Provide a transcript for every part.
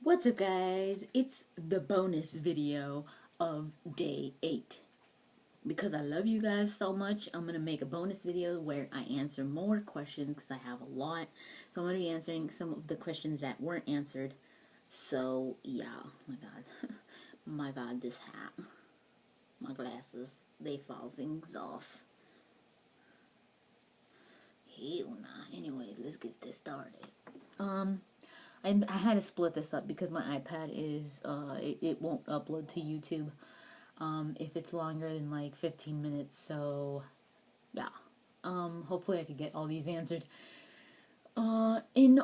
What's up, guys? It's the bonus video of day 8. Because I love you guys so much, I'm going to make a bonus video where I answer more questions because I have a lot. So I'm going to be answering some of the questions that weren't answered. So, yeah. Oh my god. My god, this hat. My glasses. They fall things off. Hell nah. Anyway, let's get this started. I had to split this up because my iPad is, it won't upload to YouTube if it's longer than like 15 minutes. So, yeah. Hopefully I could get all these answered. In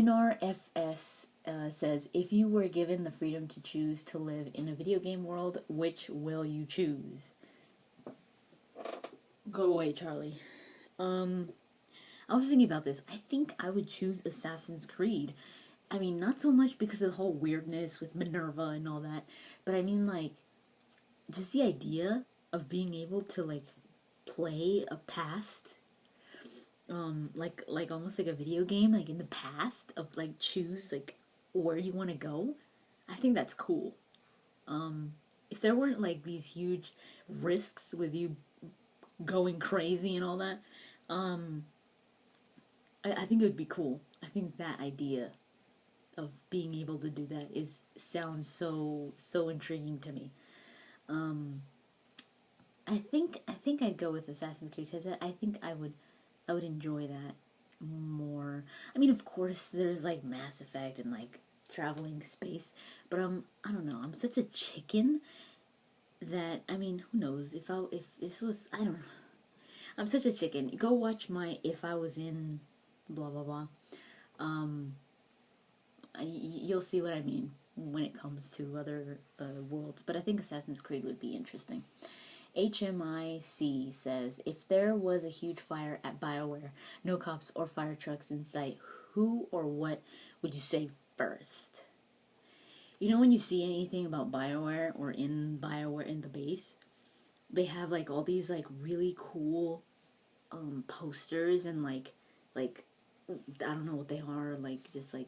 our FS says, if you were given the freedom to choose to live in a video game world, which will you choose? Go away, Charlie. I was thinking about this. I think I would choose Assassin's Creed. I mean, not so much because of the whole weirdness with Minerva and all that, but I mean, like, just the idea of being able to, like, play a past, like almost like a video game, like in the past, of, like, choose, like, where you want to go. I think that's cool. If there weren't, like, these huge risks with you going crazy and all that, I think it would be cool. I think that idea of being able to do that sounds so intriguing to me. I think I'd go with Assassin's Creed because I think I would enjoy that more. I mean, of course, there's like Mass Effect and like traveling space, but I don't know. I'm such a chicken that, I mean, who knows if this was, I don't know. I'm such a chicken. Go watch my If I Was in blah blah blah. You'll see what I mean when it comes to other worlds. But I think Assassin's Creed would be interesting. HMIC says, if there was a huge fire at BioWare, no cops or fire trucks in sight, who or what would you save first? You know, when you see anything about BioWare or in BioWare in the base, they have like all these like really cool posters and like I don't know what they are, like just like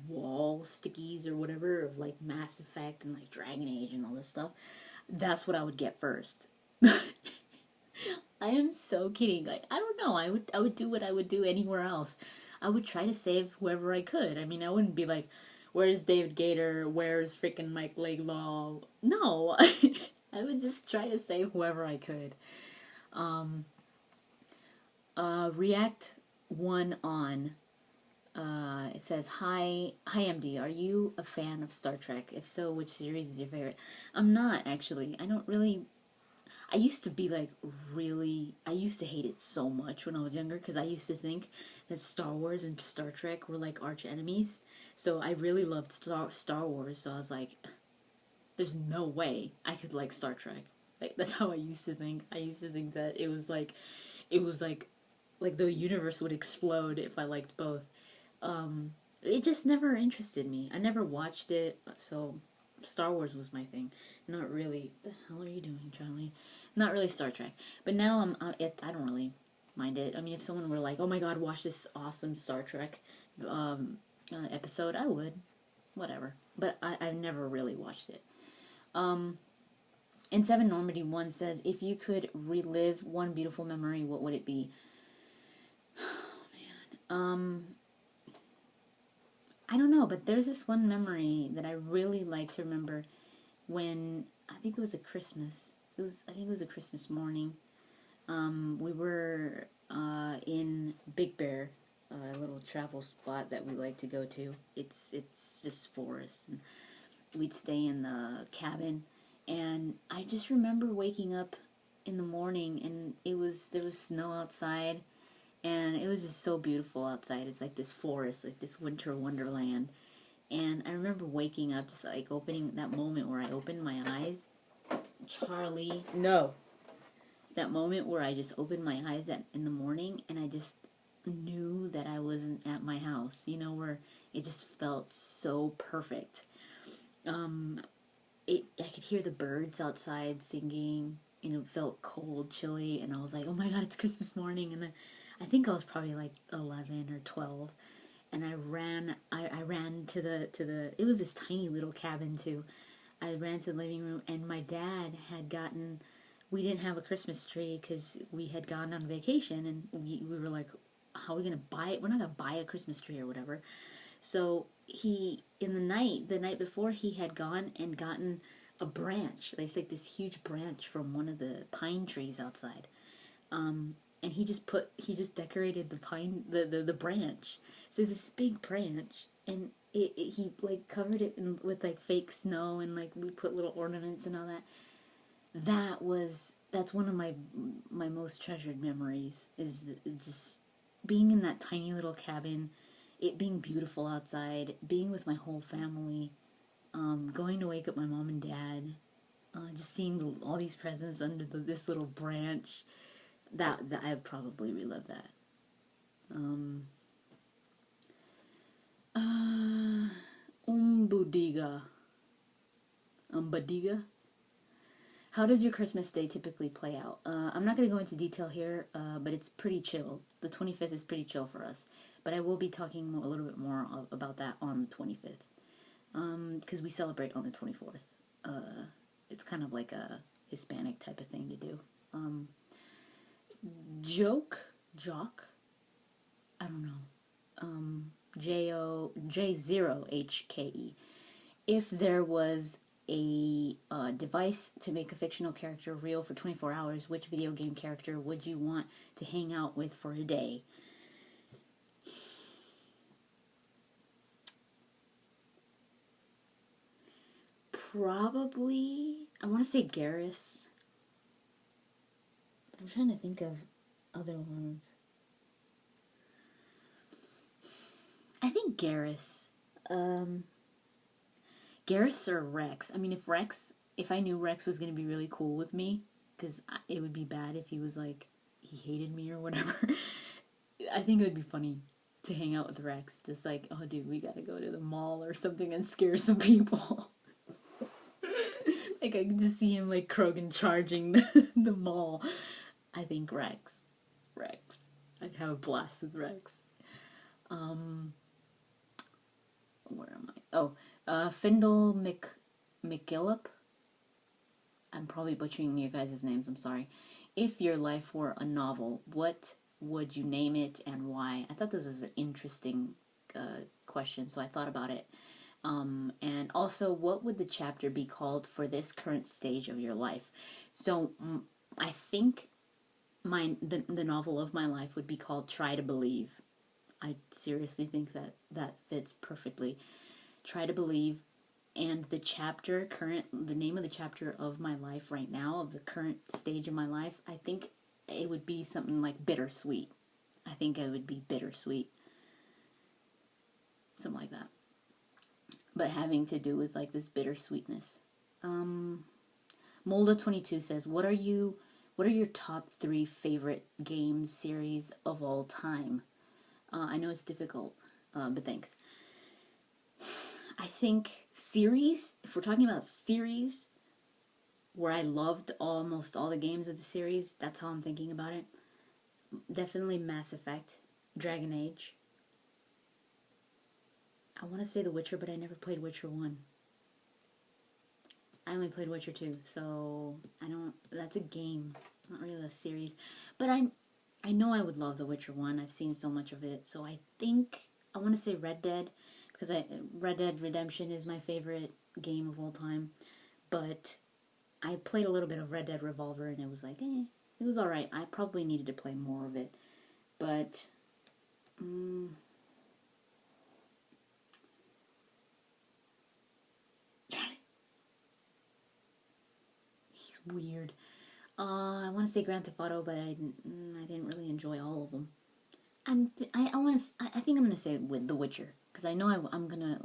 wall stickies or whatever of like Mass Effect and like Dragon Age and all this stuff. That's what I would get first. I am so kidding. Like, I don't know. I would do what I would do anywhere else. I would try to save whoever I could. I mean, I wouldn't be like, where's David Gator? Where's freaking Mike Laidlaw? No. I would just try to save whoever I could. React one on. It says, hi MD, are you a fan of Star Trek? If so, which series is your favorite? I'm not, actually. I don't really... I used to be like really... I used to hate it so much when I was younger because I used to think that Star Wars and Star Trek were like arch enemies. So I really loved Star Wars, so I was like, there's no way I could like Star Trek. Like, that's how I used to think. I used to think that it was like the universe would explode if I liked both. It just never interested me. I never watched it, so Star Wars was my thing. Not really. The hell are you doing, Charlie? Not really Star Trek. But now I don't really mind it. I mean, if someone were like, "Oh my God, watch this awesome Star Trek episode," I would. Whatever. But I've never really watched it. And 7 Normandy 1 says, if you could relive one beautiful memory, what would it be? Oh man. I don't know, but there's this one memory that I really like to remember when, I think it was a Christmas. I think it was a Christmas morning. We were in Big Bear, a little travel spot that we like to go to. It's just forest, and we'd stay in the cabin. And I just remember waking up in the morning, and there was snow outside. And it was just so beautiful outside. It's like this forest, like this winter wonderland. And I remember waking up, just like opening that moment where I opened my eyes. Charlie, no. That moment where I just opened my eyes in the morning and I just knew that I wasn't at my house. You know, where it just felt so perfect. I could hear the birds outside singing. You know, it felt cold, chilly, and I was like, oh my God, it's Christmas morning. And I think I was probably like 11 or 12. and I ran to the it was this tiny little cabin too. I ran to the living room, and my dad had gotten, we didn't have a Christmas tree because we had gone on vacation, and we were like, how are we going to buy it? We're not going to buy a Christmas tree or whatever. So he, in the night before, he had gone and gotten a branch, like this huge branch from one of the pine trees outside. And he just decorated the branch. So it's this big branch, and he like covered it with like fake snow, and like we put little ornaments and all that. That's one of my most treasured memories, is just being in that tiny little cabin, it being beautiful outside, being with my whole family, going to wake up my mom and dad, just seeing all these presents under this little branch. That I probably relive that. Umbudiga. Umbadiga. How does your Christmas day typically play out? I'm not going to go into detail here, but it's pretty chill. The 25th is pretty chill for us. But I will be talking a little bit more about that on the 25th. Because we celebrate on the 24th. It's kind of like a Hispanic type of thing to do. Jock, I don't know, J0HKE. If there was a device to make a fictional character real for 24 hours, which video game character would you want to hang out with for a day? Probably, I want to say Garrus. I'm trying to think of other ones. I think Garrus. Garrus or Rex. I mean, if I knew Rex was going to be really cool with me, because it would be bad if he was like, he hated me or whatever. I think it would be funny to hang out with Rex. Just like, oh dude, we gotta go to the mall or something and scare some people. Like I can just see him like Krogan charging the mall. I think Rex. I'd have a blast with Rex. Where am I? Oh, Findle McGillop. I'm probably butchering your guys' names, I'm sorry. If your life were a novel, what would you name it and why? I thought this was an interesting question, so I thought about it. And also, what would the chapter be called for this current stage of your life? So, I think the novel of my life would be called Try to Believe. I seriously think that fits perfectly. Try to Believe. And the name of the chapter of my life right now, of the current stage of my life, I think it would be something like Bittersweet. I think it would be Bittersweet. Something like that. But having to do with like this bittersweetness. Molda22 says, what are your top 3 favorite game series of all time? I know it's difficult, but thanks. I think series, if we're talking about series, where I loved almost all the games of the series, that's how I'm thinking about it. Definitely Mass Effect, Dragon Age. I want to say The Witcher, but I never played Witcher 1. I only played Witcher 2, so that's a game, not really a series. But I know I would love The Witcher 1. I've seen so much of it, so I think I want to say Red Dead, because Red Dead Redemption is my favorite game of all time. But I played a little bit of Red Dead Revolver, and it was like, it was alright. I probably needed to play more of it. But, he's weird. I want to say Grand Theft Auto, but I didn't really enjoy all of them. I think I'm gonna say with The Witcher, because I know I'm gonna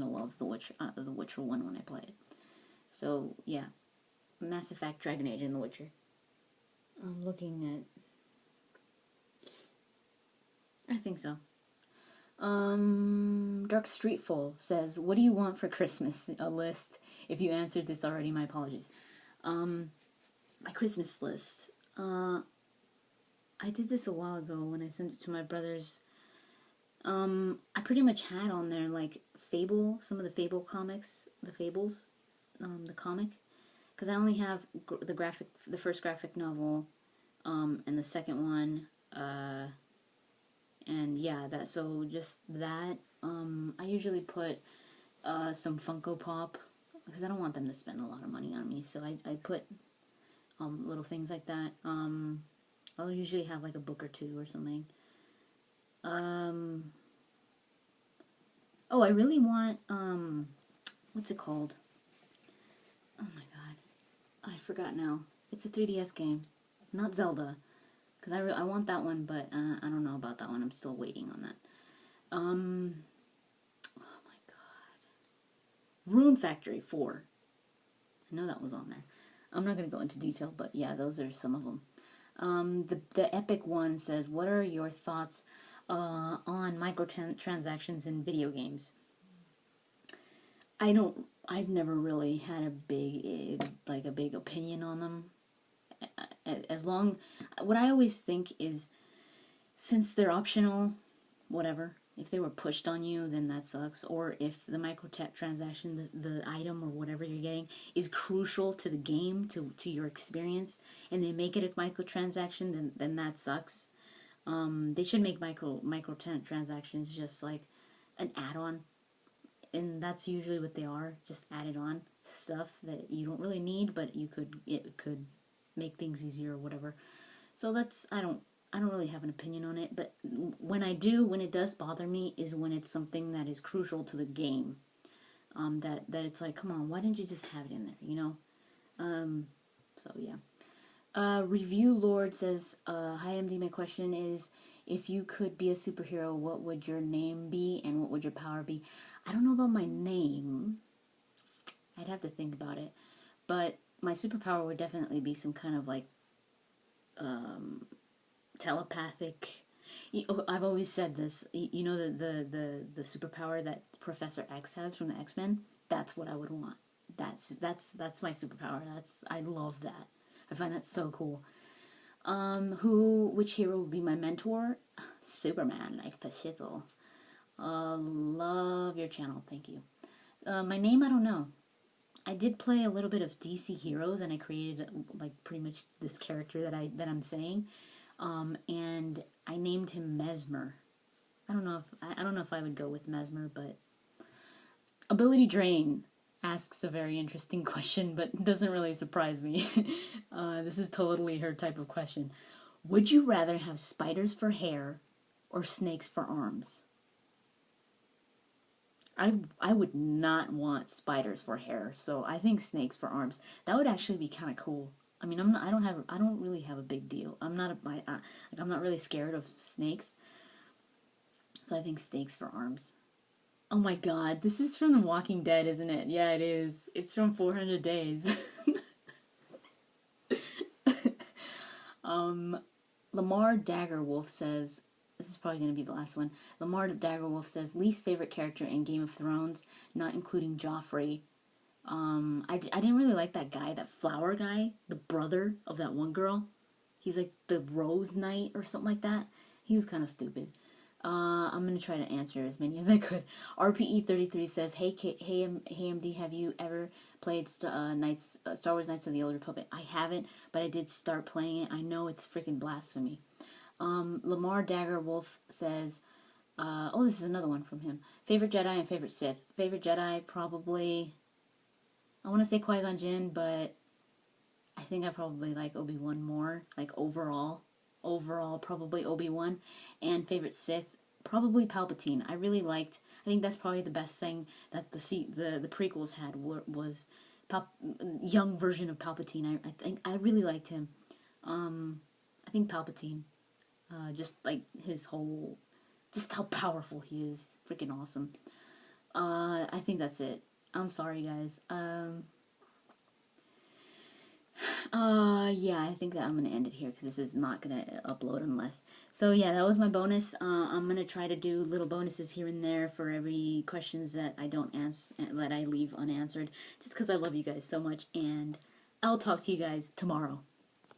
love The Witcher 1 when I play it. So yeah, Mass Effect, Dragon Age, and The Witcher. I'm looking at. I think so. Dark Streetful says, "What do you want for Christmas?" A list. If you answered this already, my apologies. My Christmas list. I did this a while ago when I sent it to my brothers. I pretty much had on there like Fable, some of the Fable comics, the Fables, the comic, because I only have the first graphic novel, and the second one, and yeah, that so just that. I usually put some Funko Pop because I don't want them to spend a lot of money on me, so I put little things like that. I'll usually have like a book or two or something. Oh, I really want what's it called? Oh my god, I forgot now. It's a 3DS game, not Zelda, because I want that one, but I don't know about that one. I'm still waiting on that. Oh my god, Rune Factory 4. I know that was on there. I'm not gonna go into detail, but yeah, those are some of them. The Epic one says, "What are your thoughts on microtransactions in video games?" I've never really had a big opinion on them. What I always think is, since they're optional, whatever. If they were pushed on you, then that sucks. Or if the microtransaction, the item or whatever you're getting, is crucial to the game, to your experience, and they make it a microtransaction, then that sucks. They should make microtransactions just like an add-on, and that's usually what they are, just added on stuff that you don't really need, but it could make things easier or whatever. So I don't really have an opinion on it, but when it does bother me is when it's something that is crucial to the game. That it's like, come on, why didn't you just have it in there, you know? So yeah. Review Lord says, "Hi MD, my question is, if you could be a superhero, what would your name be and what would your power be?" I don't know about my name. I'd have to think about it, but my superpower would definitely be some kind of like telepathic. I've always said this. You know the superpower that Professor X has from the X-Men. That's what I would want. That's my superpower. I love that. I find that so cool. Which hero would be my mentor? Superman, like the shizzle. Love your channel. Thank you. My name, I don't know. I did play a little bit of DC Heroes, and I created like pretty much this character that I'm saying, and I named him Mesmer. I don't know if I would go with Mesmer, but Ability Drain asks a very interesting question, but doesn't really surprise me. This is totally her type of question. Would you rather have spiders for hair or snakes for arms? I would not want spiders for hair, so I think snakes for arms. That would actually be kind of cool. I mean, I don't really have a big deal. I'm not really scared of snakes, so I think snakes for arms. Oh my god, this is from The Walking Dead, isn't it? Yeah, it is. It's from 400 Days. Lamar Daggerwolf says, this is probably going to be the last one. Lamar Daggerwolf says, least favorite character in Game of Thrones, not including Joffrey. I didn't really like that guy, that flower guy, the brother of that one girl. He's like the Rose Knight or something like that. He was kind of stupid. I'm gonna try to answer as many as I could. RPE33 says, "Hey, MD, have you ever played Star Wars Knights of the Old Republic?" I haven't, but I did start playing it. I know it's freaking blasphemy. Lamar Daggerwolf says, "Oh, this is another one from him. Favorite Jedi and favorite Sith. Favorite Jedi, probably. I want to say Qui-Gon Jinn, but I think I probably like Obi-Wan more. Like overall, probably Obi-Wan. And favorite Sith, probably Palpatine. I think that's probably the best thing that the prequels had was young version of Palpatine. I think I really liked him. I think Palpatine, just like his whole, just how powerful he is, freaking awesome. I think that's it. I'm sorry, guys. Yeah, I think that I'm gonna end it here because this is not gonna upload unless. So yeah, that was my bonus. I'm gonna try to do little bonuses here and there for every questions that I don't answer, that I leave unanswered, just because I love you guys so much, and I'll talk to you guys tomorrow.